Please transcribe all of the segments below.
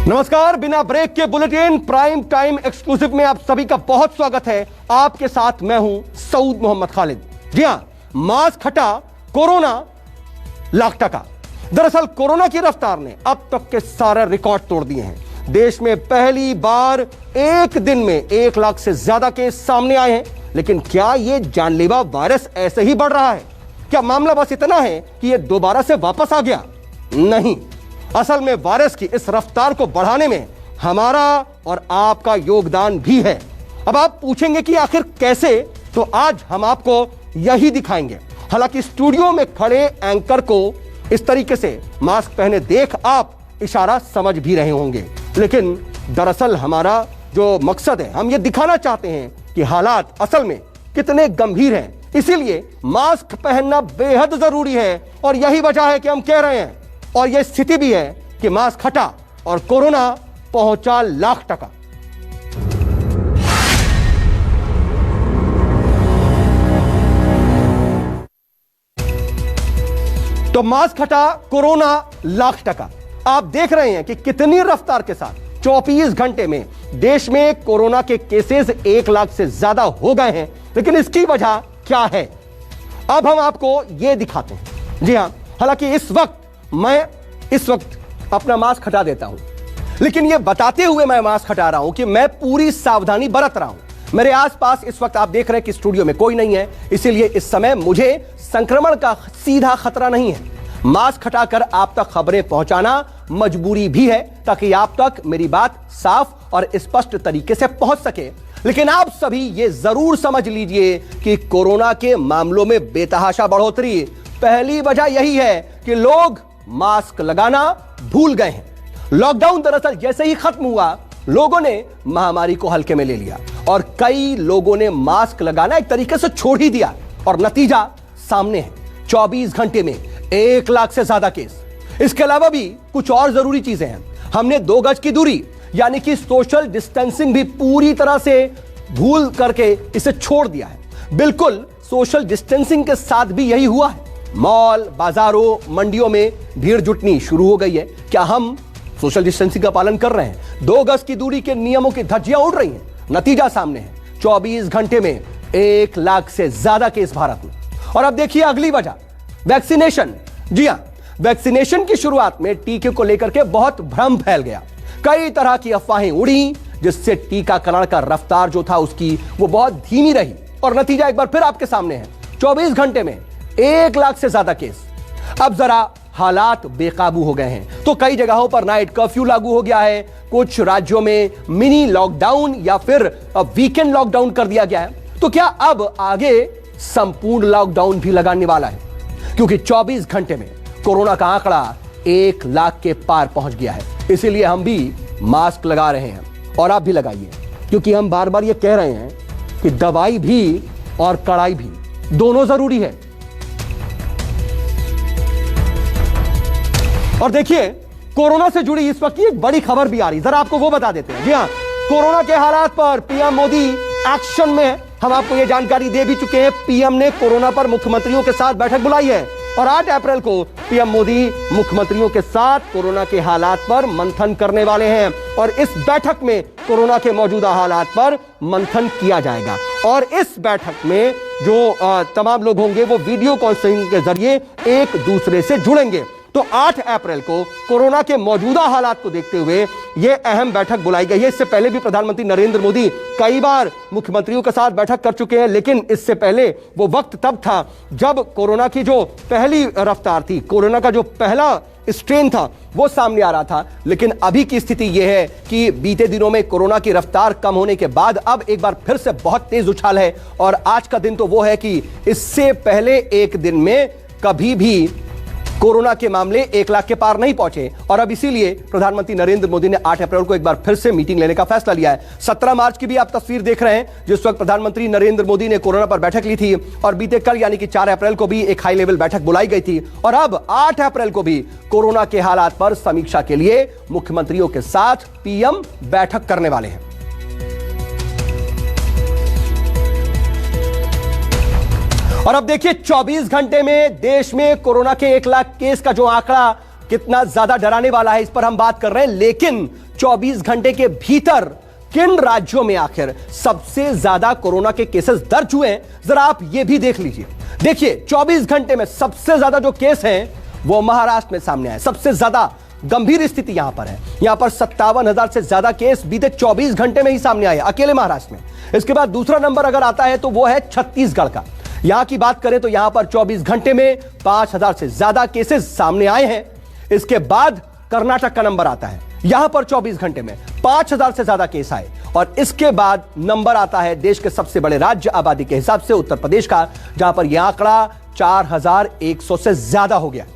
नमस्कार, बिना ब्रेक के बुलेटिन प्राइम टाइम एक्सक्लूसिव में आप सभी का बहुत स्वागत है। आपके साथ मैं हूं सऊद मोहम्मद खालिद। जी हां, मास्क हटा, कोरोना लाख टका। दरअसल कोरोना की रफ्तार ने अब तक के सारे रिकॉर्ड तोड़ दिए हैं। देश में पहली बार एक दिन में 1 लाख से ज्यादा केस सामने आए हैं। लेकिन क्या यह जानलेवा वायरस ऐसे ही बढ़ रहा है? क्या मामला बस इतना है कि यह दोबारा से वापस आ गया? नहीं, असल में वायरस की इस रफ्तार को बढ़ाने में हमारा और आपका योगदान भी है। अब आप पूछेंगे कि आखिर कैसे, तो आज हम आपको यही दिखाएंगे। हालांकि स्टूडियो में खड़े एंकर को इस तरीके से मास्क पहने देख आप इशारा समझ भी रहे होंगे, लेकिन दरअसल हमारा जो मकसद है, हम ये दिखाना चाहते हैं कि हालात असल में कितने गंभीर हैं। इसीलिए मास्क पहनना बेहद जरूरी है और यही वजह है कि हम कह रहे हैं, और यह स्थिति भी है कि मास्क हटा और कोरोना पहुंचा लाख टका। तो मास्क हटा, कोरोना लाख टका। आप देख रहे हैं कि कितनी रफ्तार के साथ 24 घंटे में देश में कोरोना के केसेस 1 लाख से ज्यादा हो गए हैं। लेकिन इसकी वजह क्या है, अब हम आपको यह दिखाते हैं। जी हां, हालांकि इस वक्त अपना मास्क हटा देता हूं, लेकिन यह बताते हुए मैं मास्क हटा रहा हूं कि मैं पूरी सावधानी बरत रहा हूं। मेरे आसपास इस वक्त आप देख रहे हैं कि स्टूडियो में कोई नहीं है, इसीलिए इस समय मुझे संक्रमण का सीधा खतरा नहीं है। मास्क हटाकर आप तक खबरें पहुंचाना मजबूरी भी है, ताकि आप तक मेरी बात साफ और स्पष्ट तरीके से पहुंच सके। लेकिन आप सभी ये जरूर समझ लीजिए कि कोरोना के मामलों में बेतहाशा बढ़ोतरी पहली वजह यही है कि लोग मास्क लगाना भूल गए हैं। लॉकडाउन दरअसल जैसे ही खत्म हुआ, लोगों ने महामारी को हल्के में ले लिया और कई लोगों ने मास्क लगाना एक तरीके से छोड़ ही दिया, और नतीजा सामने है। 24 घंटे में 1 लाख से ज्यादा केस। इसके अलावा भी कुछ और जरूरी चीजें हैं। हमने 2 गज की दूरी यानी कि सोशल डिस्टेंसिंग भी पूरी तरह से भूल करके इसे छोड़ दिया है। बिल्कुल सोशल डिस्टेंसिंग के साथ भी यही हुआ है। मॉल, बाजारों, मंडियों में भीड़ जुटनी शुरू हो गई है। क्या हम सोशल डिस्टेंसिंग का पालन कर रहे हैं? 2 गज की दूरी के नियमों की धज्जियां उड़ रही हैं। नतीजा सामने है, 24 घंटे में 1 लाख से ज्यादा केस भारत में। और अब देखिए अगली वजह, वैक्सीनेशन। जी हां, वैक्सीनेशन की शुरुआत में टीके को लेकर के बहुत भ्रम फैल गया। कई तरह की अफवाहें उड़ी, जिससे टीकाकरण का रफ्तार जो था उसकी वो बहुत धीमी रही, और नतीजा एक बार फिर आपके सामने है। 24 घंटे में 1 लाख से ज्यादा केस। अब जरा हालात बेकाबू हो गए हैं, तो कई जगहों पर नाइट कर्फ्यू लागू हो गया है। कुछ राज्यों में मिनी लॉकडाउन या फिर वीकेंड लॉकडाउन कर दिया गया है। तो क्या अब आगे संपूर्ण लॉकडाउन भी लगाने वाला है? क्योंकि 24 घंटे में कोरोना का आंकड़ा 1 लाख के पार पहुंच गया है। इसीलिए हम भी मास्क लगा रहे हैं, और आप भी लगाइए, क्योंकि हम बार बार ये कह रहे हैं कि दवाई भी और कड़ाई भी दोनों जरूरी है। और देखिए, कोरोना से जुड़ी इस वक्त की एक बड़ी खबर भी आ रही, जरा आपको वो बता देते हैं। जी हां, कोरोना के हालात पर पीएम मोदी एक्शन में है। हम आपको ये जानकारी दे भी चुके हैं। पीएम ने कोरोना पर मुख्यमंत्रियों के साथ बैठक बुलाई है, और 8 अप्रैल को पीएम मोदी मुख्यमंत्रियों के साथ कोरोना के हालात पर मंथन करने वाले हैं। और इस बैठक में कोरोना के मौजूदा हालात पर मंथन किया जाएगा। और इस बैठक में जो तमाम लोग होंगे वो वीडियो कॉन्फ्रेंसिंग के जरिए एक दूसरे से जुड़ेंगे। तो 8 अप्रैल को कोरोना के मौजूदा हालात को देखते हुए यह अहम बैठक बुलाई गई है। इससे पहले भी प्रधानमंत्री नरेंद्र मोदी कई बार मुख्यमंत्रियों के साथ बैठक कर चुके हैं, लेकिन इससे पहले वो वक्त तब था जब कोरोना की जो पहली रफ्तार थी, कोरोना का जो पहला स्ट्रेन था, वो सामने आ रहा था। लेकिन अभी की स्थिति यह है कि बीते दिनों में कोरोना की रफ्तार कम होने के बाद अब एक बार फिर से बहुत तेज उछाल है। और आज का दिन तो वो है कि इससे पहले एक दिन में कभी भी कोरोना के मामले 1 लाख के पार नहीं पहुंचे। और अब इसीलिए प्रधानमंत्री नरेंद्र मोदी ने 8 अप्रैल को एक बार फिर से मीटिंग लेने का फैसला लिया है। 17 मार्च की भी आप तस्वीर देख रहे हैं, जिस वक्त प्रधानमंत्री नरेंद्र मोदी ने कोरोना पर बैठक ली थी, और बीते कल यानी कि 4 अप्रैल को भी एक हाई लेवल बैठक बुलाई गई थी। और अब 8 अप्रैल को भी कोरोना के हालात पर समीक्षा के लिए मुख्यमंत्रियों के साथ पीएम बैठक करने वाले हैं। और अब देखिए 24 घंटे में देश में कोरोना के 1 लाख केस का जो आंकड़ा कितना ज्यादा डराने वाला है, इस पर हम बात कर रहे हैं। लेकिन 24 घंटे के भीतर किन राज्यों में आखिर सबसे ज्यादा कोरोना के केसेस दर्ज हुए हैं, जरा आप ये भी देख लीजिए। देखिए 24 घंटे में सबसे ज्यादा जो केस हैं वो महाराष्ट्र में सामने आए। सबसे ज्यादा गंभीर स्थिति यहां पर है। यहां पर 57,000 से ज्यादा केस बीते 24 घंटे में ही सामने आए अकेले महाराष्ट्र में। इसके बाद दूसरा नंबर अगर आता है तो वो है छत्तीसगढ़ का। यहां की बात करें तो यहां पर 24 घंटे में 5,000 से ज्यादा केसेस सामने आए हैं। इसके बाद कर्नाटक का नंबर आता है, यहां पर 24 घंटे में 5,000 से ज्यादा केस आए। और इसके बाद नंबर आता है देश के सबसे बड़े राज्य आबादी के हिसाब से उत्तर प्रदेश का, जहां पर यह आंकड़ा 4,100 से ज्यादा हो गया।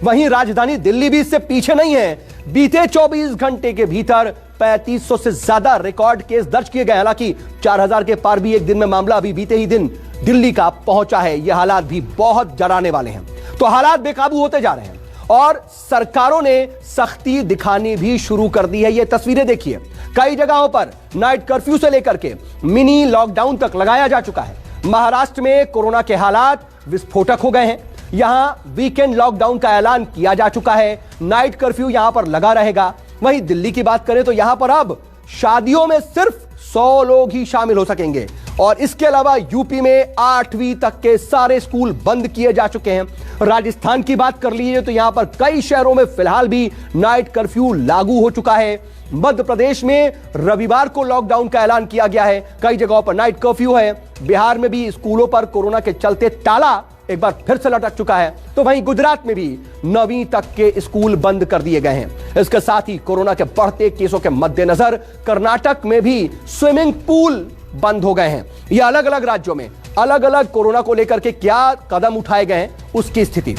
वहीं राजधानी दिल्ली भी इससे पीछे नहीं है। बीते 24 घंटे के भीतर 3,500 से ज्यादा रिकॉर्ड केस दर्ज किए गए। हालांकि 4,000 के पार भी एक दिन में मामला अभी बीते ही दिन दिल्ली का पहुंचा है। यह हालात भी बहुत डराने वाले हैं। तो हालात बेकाबू होते जा रहे हैं और सरकारों ने सख्ती दिखानी भी शुरू कर दी है। ये तस्वीरें देखिए, कई जगहों पर नाइट कर्फ्यू से लेकर के मिनी लॉकडाउन तक लगाया जा चुका है। महाराष्ट्र में कोरोना के हालात विस्फोटक हो गए हैं। यहां वीकेंड लॉकडाउन का ऐलान किया जा चुका है। नाइट कर्फ्यू यहां पर लगा रहेगा। वहीं दिल्ली की बात करें तो यहां पर अब शादियों में सिर्फ 100 लोग ही शामिल हो सकेंगे। और इसके अलावा यूपी में 8वीं तक के सारे स्कूल बंद किए जा चुके हैं। राजस्थान की बात कर लीजिए तो यहां पर कई शहरों में फिलहाल भी नाइट कर्फ्यू लागू हो चुका है। मध्य प्रदेश में रविवार को लॉकडाउन का ऐलान किया गया है। कई जगहों पर नाइट कर्फ्यू है। बिहार में भी स्कूलों पर कोरोना के चलते ताला एक बार फिर से लटक चुका है। तो वहीं गुजरात में भी 9वीं तक के स्कूल बंद कर दिए गए हैं। इसके साथ ही कोरोना के बढ़ते केसों के मद्देनजर कर्नाटक में भी स्विमिंग पूल बंद हो गए हैं। यह अलग अलग राज्यों में अलग अलग कोरोना को लेकर के क्या कदम उठाए गए हैं उसकी स्थिति।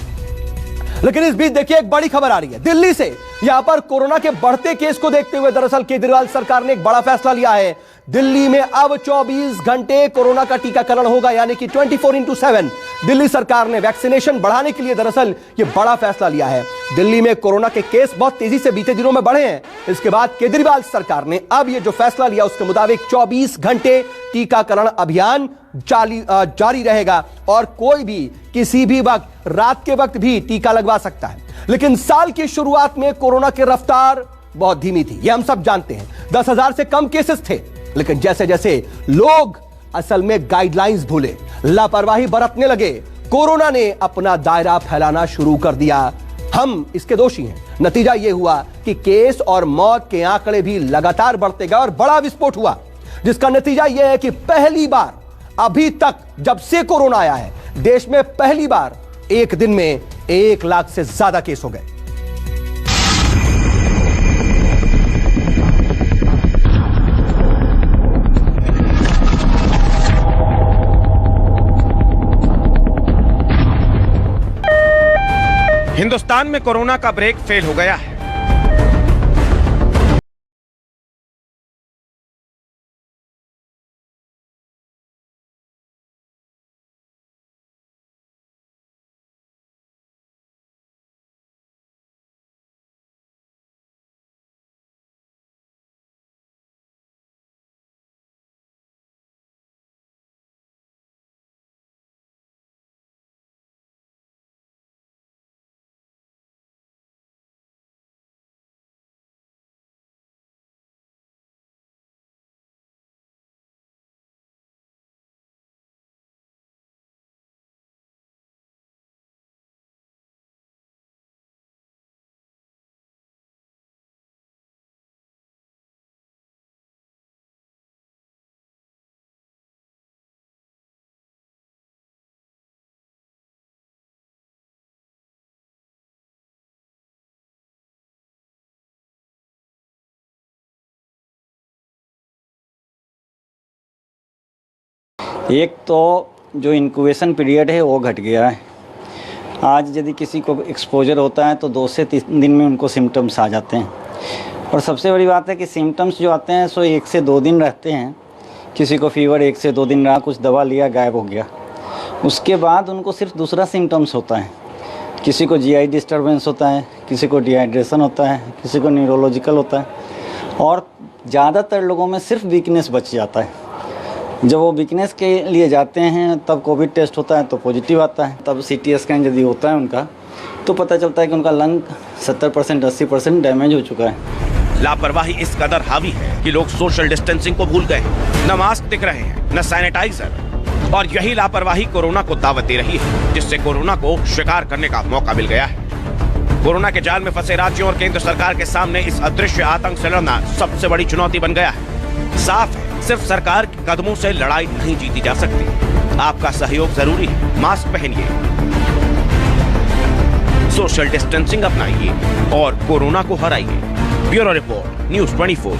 लेकिन इस बीच देखिए एक बड़ी खबर आ रही है दिल्ली से। यहां पर कोरोना के बढ़ते केस को देखते हुए दरअसल केजरीवाल सरकार ने एक बड़ा फैसला लिया है। दिल्ली में अब 24 घंटे कोरोना का टीकाकरण होगा, यानी कि 24x7। दिल्ली सरकार ने वैक्सीनेशन बढ़ाने के लिए दरअसल यह बड़ा फैसला लिया है। दिल्ली में कोरोना के केस बहुत तेजी से बीते दिनों में बढ़े हैं। इसके बाद केजरीवाल सरकार ने अब यह जो फैसला लिया उसके मुताबिक 24 घंटे टीकाकरण अभियान जारी रहेगा और कोई भी किसी भी वक्त रात के वक्त भी टीका लगवा सकता है। लेकिन साल की शुरुआत में कोरोना की रफ्तार बहुत धीमी थी, यह हम सब जानते हैं। 10,000 से कम केसेस थे। लेकिन जैसे जैसे लोग असल में गाइडलाइंस भूले, लापरवाही बरतने लगे, कोरोना ने अपना दायरा फैलाना शुरू कर दिया। हम इसके दोषी हैं। नतीजा यह हुआ कि केस और मौत के आंकड़े भी लगातार बढ़ते गए और बड़ा विस्फोट हुआ, जिसका नतीजा यह है कि पहली बार अभी तक जब से कोरोना आया है देश में पहली बार एक दिन में 1 लाख से ज्यादा केस हो गए। हिंदुस्तान में कोरोना का ब्रेक फेल हो गया है। एक तो जो इंक्यूबेशन पीरियड है वो घट गया है। आज यदि किसी को एक्सपोजर होता है तो 2 से 3 दिन में उनको सिम्टम्स आ जाते हैं। और सबसे बड़ी बात है कि सिम्टम्स जो आते हैं सो 1 से 2 दिन रहते हैं। किसी को फीवर 1 से 2 दिन रहा, कुछ दवा लिया, गायब हो गया। उसके बाद उनको सिर्फ दूसरा सिम्टम्स होता है। किसी को जीआई डिस्टर्बेंस होता है, किसी को डिहाइड्रेशन होता है, किसी को न्यूरोलॉजिकल होता है और ज़्यादातर लोगों में सिर्फ वीकनेस बच जाता है। जब वो वीकनेस के लिए जाते हैं तब कोविड टेस्ट होता है तो पॉजिटिव आता है। तब सीटी स्कैन यदि होता है उनका तो पता चलता है कि उनका लंग 70% 80% डैमेज हो चुका है। लापरवाही इस कदर हावी है कि लोग सोशल डिस्टेंसिंग को भूल गए। न मास्क दिख रहे हैं, न सैनिटाइजर, और यही लापरवाही कोरोना को दावत दे रही है, जिससे कोरोना को शिकार करने का मौका मिल गया है। कोरोना के जाल में फंसे राज्यों और केंद्र सरकार के सामने इस अदृश्य आतंक से लड़ना सबसे बड़ी चुनौती बन गया है। साफ है, सिर्फ सरकार के कदमों से लड़ाई नहीं जीती जा सकती। आपका सहयोग जरूरी है। मास्क पहनिए, सोशल डिस्टेंसिंग अपनाइए और कोरोना को हराइए। Bureau report, news 24।